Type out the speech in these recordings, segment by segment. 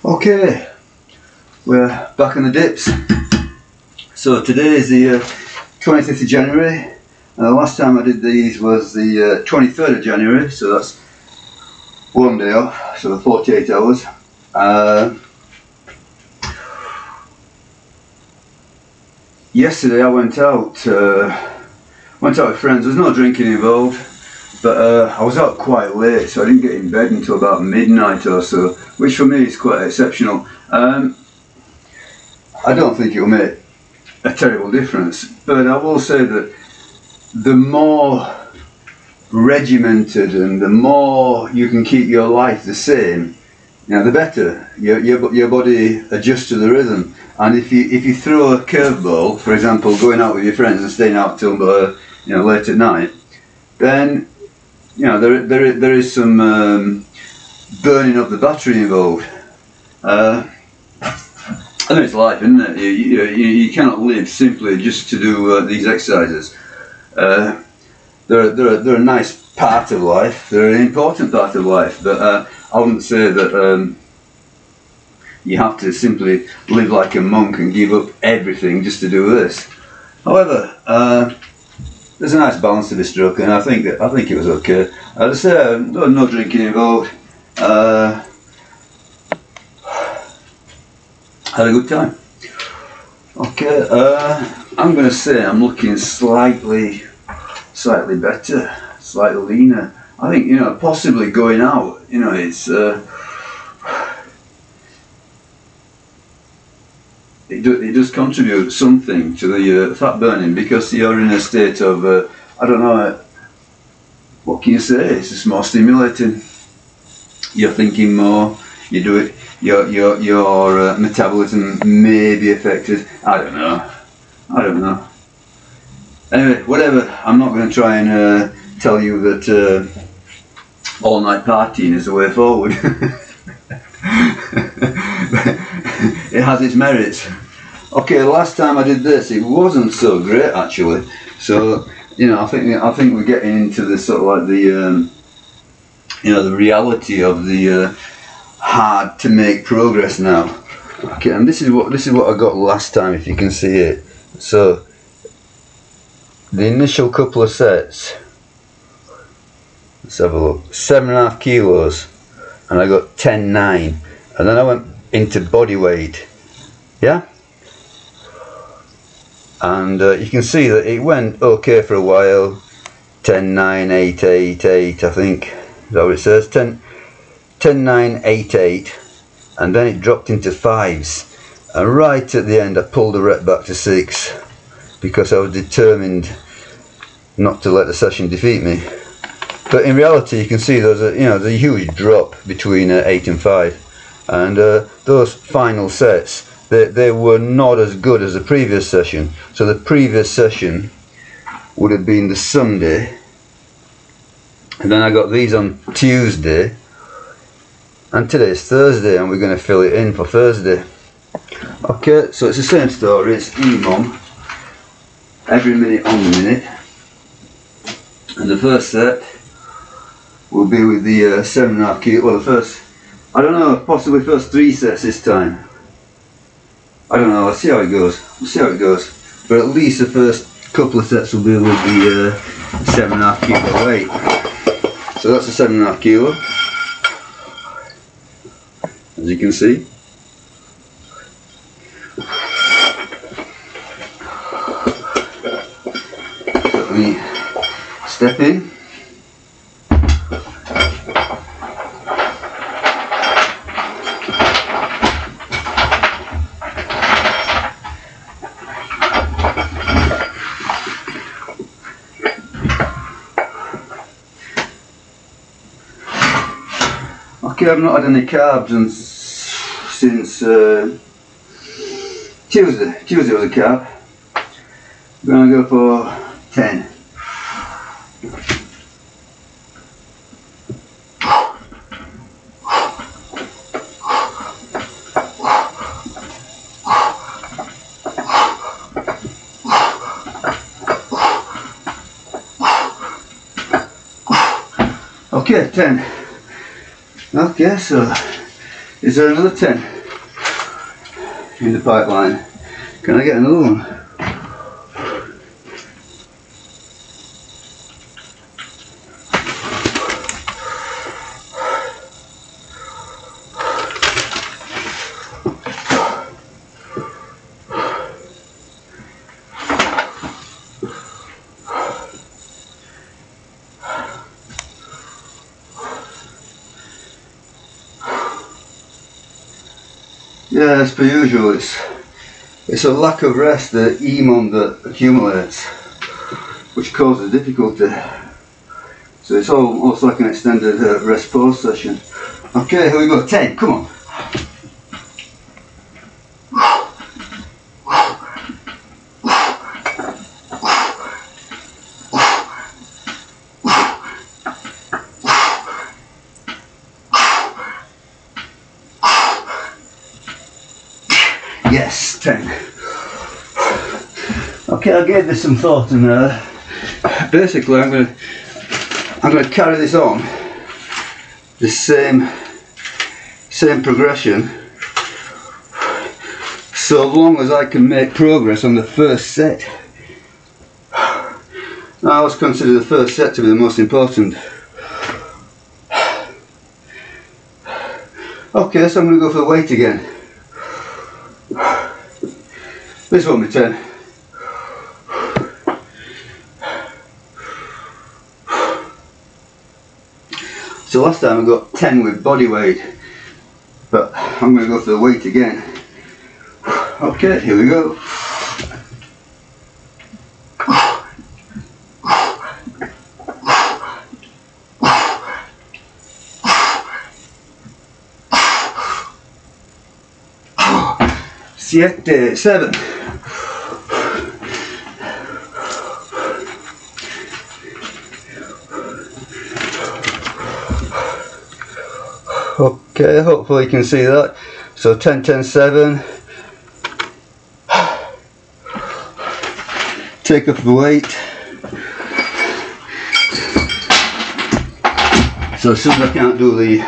Okay, we're back on the dips. So today is the 25th of January, and the last time I did these was the 23rd of January, so that's one day off, so 48 hours. Yesterday I went out with friends. There's no drinking involved, but I was out quite late, so I didn't get in bed until about midnight or so, which for me is quite exceptional. I don't think it will make a terrible difference, but I will say that the more regimented and the more you can keep your life the same, the better. Your body adjusts to the rhythm. And if you throw a curveball, for example, going out with your friends and staying out till late at night, then there is some burning of the battery involved. I mean, it's life, isn't it? You cannot live simply just to do these exercises. They're a nice part of life. They're an important part of life, but I wouldn't say that you have to simply live like a monk and give up everything just to do this. However, there's a nice balance to this stroke, and I think it was okay. As I say, no drinking involved. Had a good time. Okay, I'm going to say I'm looking slightly better, slightly leaner. I think possibly going out. It's it does contribute something to the fat burning, because you're in a state of I don't know. What can you say? It's just more stimulating. You're thinking more. You do it. Your metabolism may be affected. I don't know. Anyway, whatever. I'm not going to try and tell you that all night partying is the way forward. It has its merits. Okay, the last time I did this, it wasn't so great actually. So I think we're getting into the sort of like the the reality of the hard to make progress now. Okay, and this is what I got last time, if you can see it. So the initial couple of sets, let's have a look, 7.5 kilos, and I got 10.9, and then I went into body weight, yeah, and you can see that it went okay for a while. 10.9, 8, 8, 8, I think, is that what it says? 10.9, 8, 8, and then it dropped into 5s, and right at the end I pulled the rep back to 6 because I was determined not to let the session defeat me. But in reality, you can see there's a huge drop between 8 and 5, and those final sets, they were not as good as the previous session. So the previous session would have been the Sunday, and then I got these on Tuesday, and today's Thursday, and we're going to fill it in for Thursday. Okay, so it's the same story. It's EMOM, every minute on the minute, and the first set will be with the 7.5 kilo. Well, the first, I don't know, possibly first 3 sets this time. I don't know. Let's see how it goes. But at least the first couple of sets will be with the 7.5 kilo weight. So that's the 7.5 kilo, as you can see. Let me step in. Okay, I've not had any carbs since Tuesday. Tuesday was a carb. I'm going to go for 10. Okay, 10. Okay, so Is there another 10 in the pipeline? Can I get another one? Yeah, as per usual, it's a lack of rest, the EMOM that accumulates, which causes difficulty. So it's almost like an extended rest pause session. Okay, here we go, 10, come on. Yes, 10. Okay, I gave this some thought, and basically I'm going to carry this on, this same progression, so long as I can make progress on the first set. I always consider the first set to be the most important. Okay, so I'm going to go for the weight again. This won't be 10. So last time I got 10 with body weight, but I'm going to go for the weight again. Okay, here we go. Siete, 7. Okay, hopefully you can see that. So 10, 10, 7. Take off the weight. So as soon as I can't do the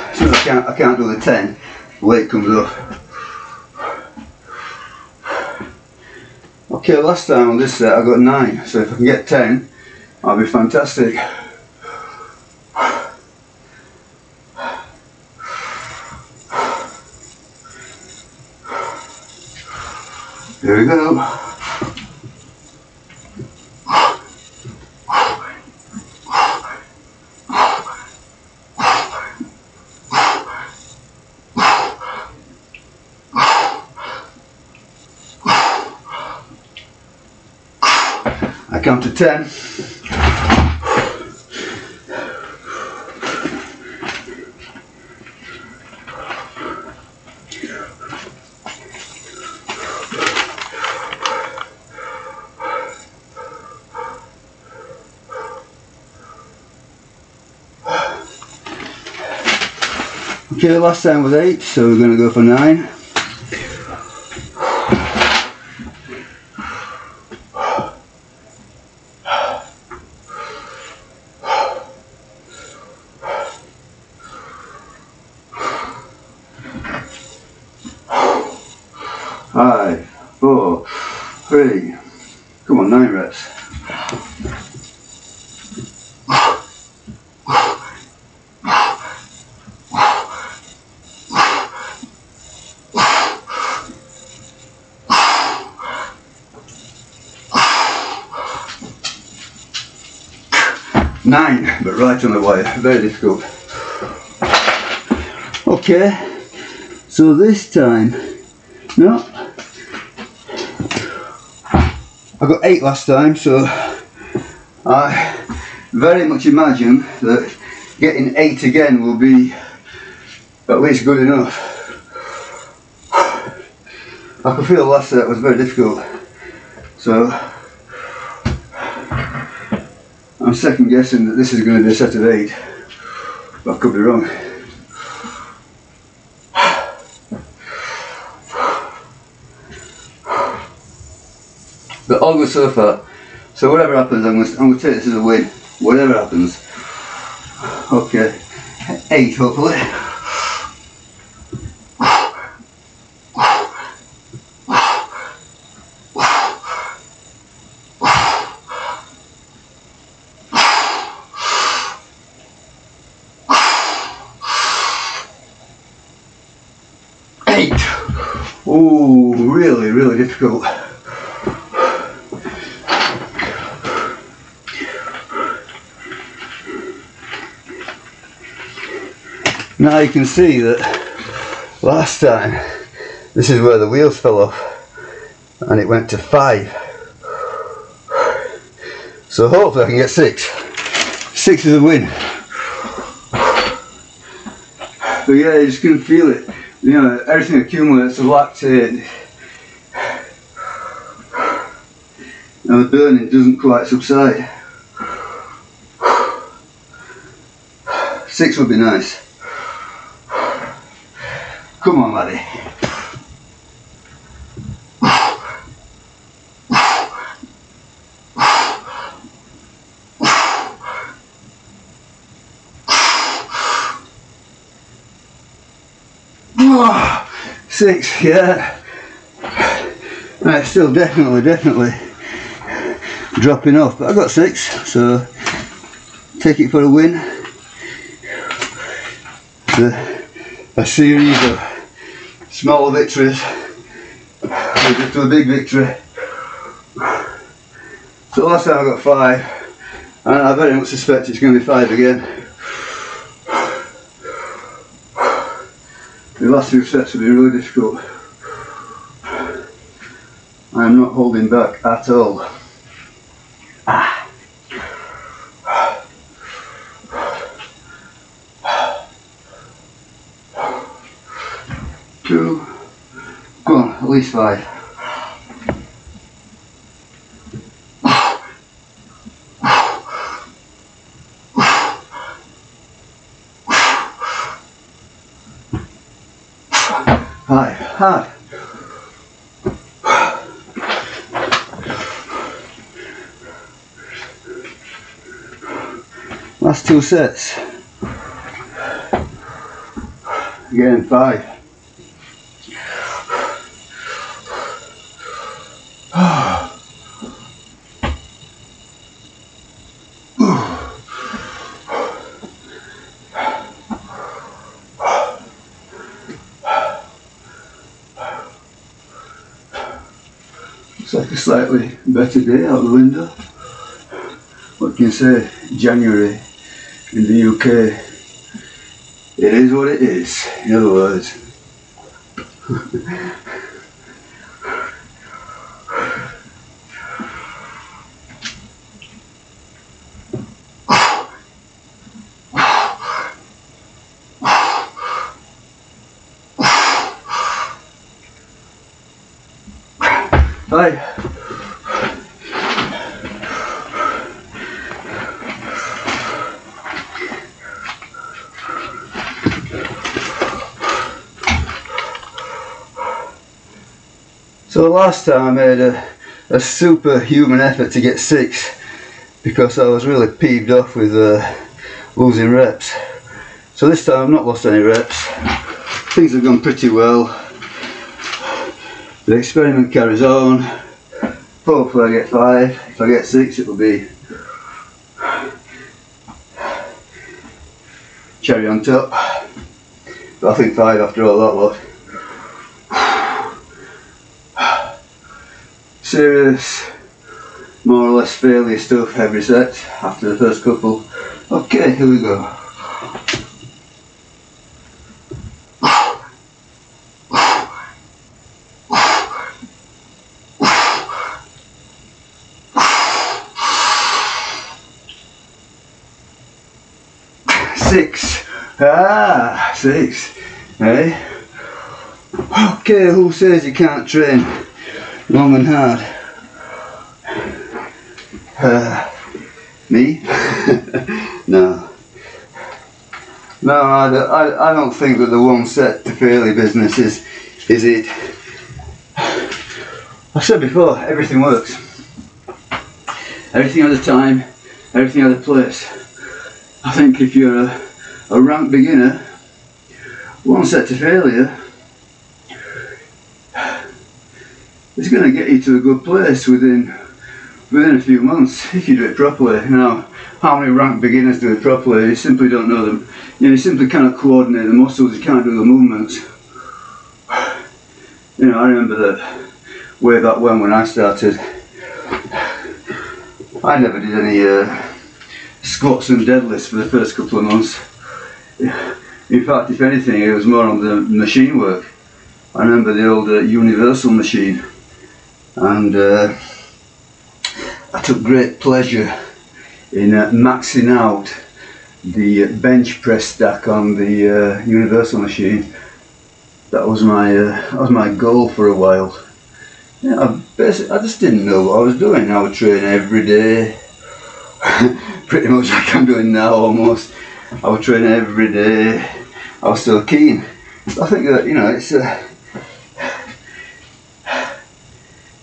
10, the weight comes off. Okay, last time on this set I got 9, so if I can get 10, that'll be fantastic. Here we go. I count to 10. Okay, last time was 8, so we're going to go for 9. Five, 4, 3. Come on, 9 reps. Nine, but right on the wire, very difficult. Okay, so this time, no, I got 8 last time, so I very much imagine that getting 8 again will be at least good enough. I could feel the last set was very difficult, so I'm second guessing that this is going to be a set of 8, but I could be wrong. But all good so far. So whatever happens, I'm going to take this as a win. Whatever happens. Okay, 8 hopefully. 8. Oh, really, really difficult. Now you can see that last time this is where the wheels fell off and it went to 5. So hopefully I can get 6. 6 is a win. But yeah, you just can feel it. You know, everything accumulates, the lactate and the burning doesn't quite subside. 6 would be nice. Come on, laddie. Oh, 6, yeah. Right, still definitely dropping off, but I got 6, so take it for a win. A series of small victories leading to a big victory. So last time I got 5, and I very much suspect it's going to be 5 again. The last 2 sets will be really difficult. I am not holding back at all. Ah. 2. Go on, at least 5. Hard. Last 2 sets. Again, 5. Looks like a slightly better day out the window. What can you say? January in the UK. It is what it is, in other words. Hi. So last time I made a superhuman effort to get 6 because I was really peeved off with losing reps. So this time I've not lost any reps. Things have gone pretty well. The experiment carries on. Hopefully I get 5. If I get 6 it will be cherry on top. But I think 5 after all that lot. Serious, more or less failure stuff every set after the first couple. Okay, here we go. Six. 6. Hey. Okay, who says you can't train long and hard? Me? No. No, I don't think that the one set to failure business is it. I've said before, everything works. Everything has a time, everything has a place. I think if you're a rank beginner, one set to failure is going to get you to a good place within a few months if you do it properly. You know, how many rank beginners do it properly? You simply don't know them. You know, you simply cannot coordinate the muscles, you can't do the movements. you know, I remember that way back when I started, I never did any squats and deadlifts for the first couple of months. In fact, if anything, it was more on the machine work. I remember the old Universal machine, and I took great pleasure in maxing out the bench press stack on the Universal machine. That was my goal for a while. Yeah, I just didn't know what I was doing. I would train every day, pretty much like I'm doing now almost. I would train every day. I was still keen. I think that, you know, it's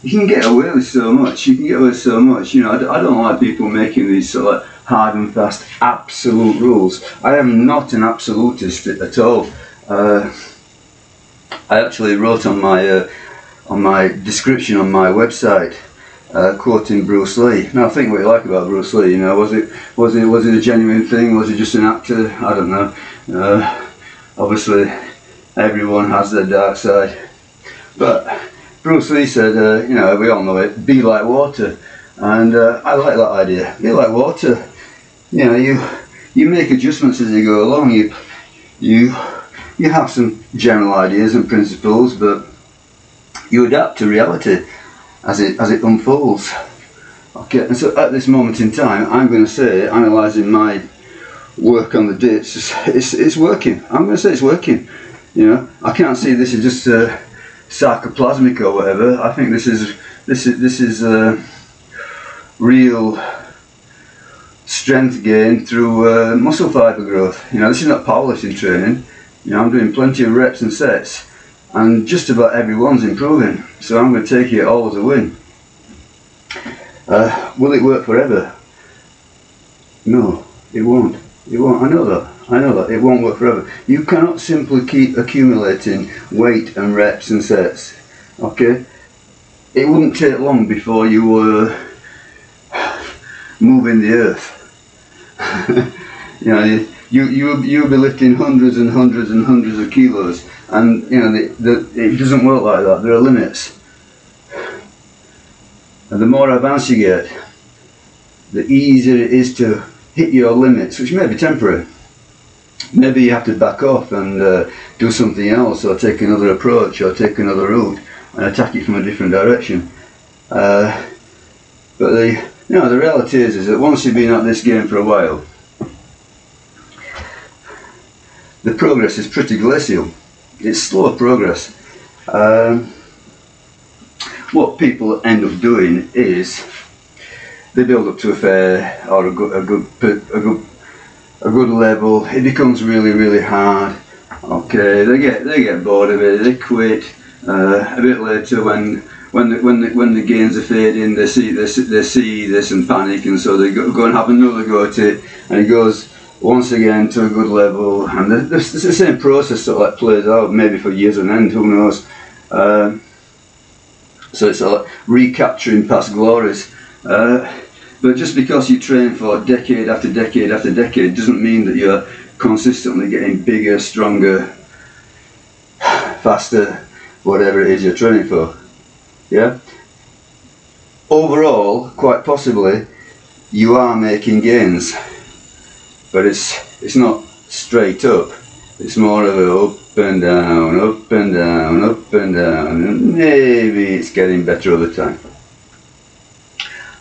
you can get away with so much. You can get away with so much. You know, I don't like people making these sort of hard and fast absolute rules. I am not an absolutist at all. I actually wrote on my description on my website, quoting Bruce Lee. Now, think what you like about Bruce Lee. You know, was it a genuine thing? Was he just an actor? I don't know. Obviously, everyone has their dark side. But Bruce Lee said, you know, we all know it. Be like water, and I like that idea. Be like water. You know, you make adjustments as you go along. You have some general ideas and principles, but you adapt to reality as it unfolds. Okay, and so at this moment in time, I'm going to say, analysing my work on the dips, it's working. I'm going to say it's working. You know, I can't see this is just sarcoplasmic or whatever. I think this is real strength gain through muscle fibre growth. You know, this is not powerlifting training. You know, I'm doing plenty of reps and sets, and just about everyone's improving. So I'm going to take it all as a win. Will it work forever? No, it won't. It won't. I know that. It won't work forever. You cannot simply keep accumulating weight and reps and sets. Okay? It wouldn't take long before you were moving the earth. You know, you'll be lifting hundreds and hundreds and hundreds of kilos, and you know it doesn't work like that. There are limits, and the more advanced you get, the easier it is to hit your limits, which may be temporary. Maybe you have to back off and do something else, or take another approach, or take another route and attack it from a different direction. But the reality is that once you've been at this game for a while, the progress is pretty glacial. It's slow progress. What people end up doing is they build up to a fair or a good level. It becomes really hard. Okay, they get bored of it. They quit. A bit later, when the gains are fading, they see this and panic, and so they go and have another go at it, and it goes once again to a good level, and it's the same process sort of like plays out, maybe for years on end, who knows. So it's like recapturing past glories. But just because you train for decade after decade after decade doesn't mean that you're consistently getting bigger, stronger, faster, whatever it is you're training for. Yeah? Overall, quite possibly, you are making gains, but it's not straight up. It's more of a up and down, up and down, up and down, and maybe it's getting better over time.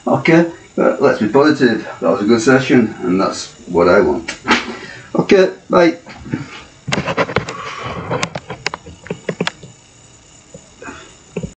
Okay, but let's be positive. That was a good session, and that's what I want. Okay, bye.